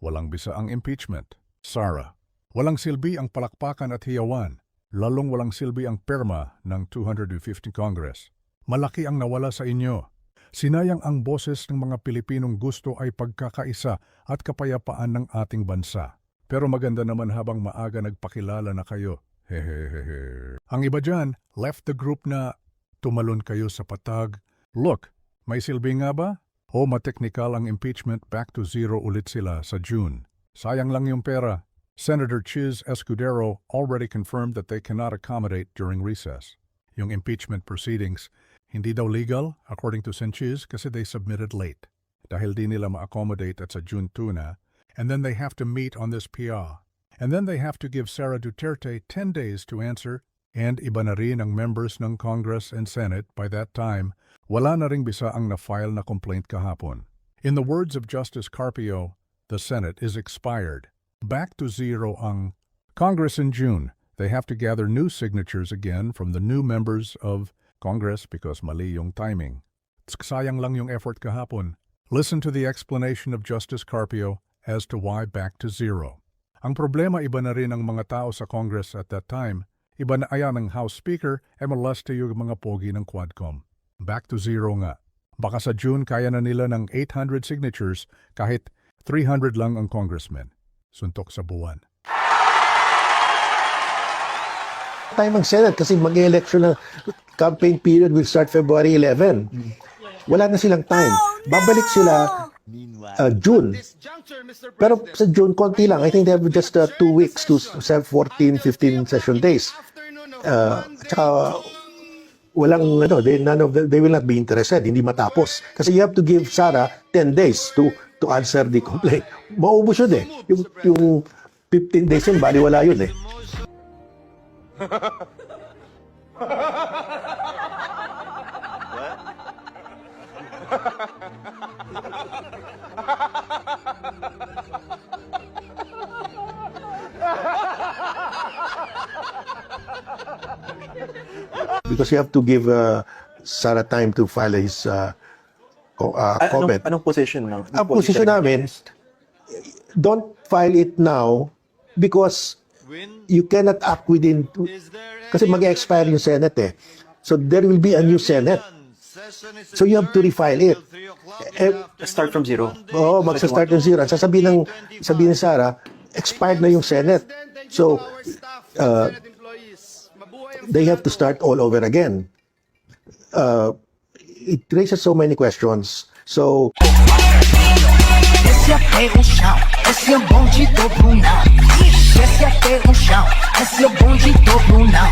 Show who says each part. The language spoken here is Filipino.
Speaker 1: walang bisa ang impeachment. Sara, walang silbi ang palakpakan at hiyawan, lalong walang silbi ang perma ng 250 Congress. Malaki ang nawala sa inyo. Sinayang ang boses ng mga Pilipinong gusto ay pagkakaisa at kapayapaan ng ating bansa. Pero maganda naman habang maaga nagpakilala na kayo. Hehehehe. Ang iba dyan, left the group na tumalon kayo sa patag. Look, may silbi nga ba? O mateknikal ang impeachment, back to zero ulit sila sa June. Sayang lang yung pera. Senator Chiz Escudero already confirmed that they cannot accommodate during recess. Yung impeachment proceedings, hindi daw legal, according to Sanchez, kasi they submitted late. Dahil di nila ma-accommodate at sa June 2 na, and then they have to meet on this PR. And then they have to give Sara Duterte 10 days to answer, and iba na rin ang members ng Congress and Senate by that time, wala na ring bisa ang na-file na complaint kahapon. In the words of Justice Carpio, the Senate is expired. Back to zero ang Congress in June. They have to gather new signatures again from the new members of Congress because mali yung timing. Sayang lang yung effort kahapon. Listen to the explanation of Justice Carpio as to why back to zero. Ang problema iba na rin ang mga tao sa Congress at that time. Iba na ayan ng House Speaker ay malaste yung mga pogi ng Quadcom. Back to zero nga. Baka sa June kaya na nila ng 800 signatures kahit 300 lang ang congressmen. Suntok sa buwan.
Speaker 2: Time ang Senate kasi mag-election na campaign period will start February 11. Wala na silang time. Babalik sila June. Pero sa June, konti lang. I think they have just 2 weeks to 14, 15 session days. Tsaka walang, they will not be interested. Hindi matapos. Kasi you have to give Sara 10 days to answer the complaint. Maubos yun eh. Yung 15 days yun, baliwala yun eh. Because you have to give Sara time to file his comment.
Speaker 3: Anong position ng?
Speaker 2: Ang position namin, don't file it now because you cannot act within, kasi mag-expire yung Senate eh. So there will be a new Senate. So you have to refile it.
Speaker 3: Start from zero.
Speaker 2: Oo, magsa-start from zero. Sasabihin ni Sara, expired na yung Senate. So they have to start all over again. It raises so many questions. So
Speaker 4: Esse é o chão, esse é o bonde do Brunão. Esse é o chão, esse é o bonde do Brunão.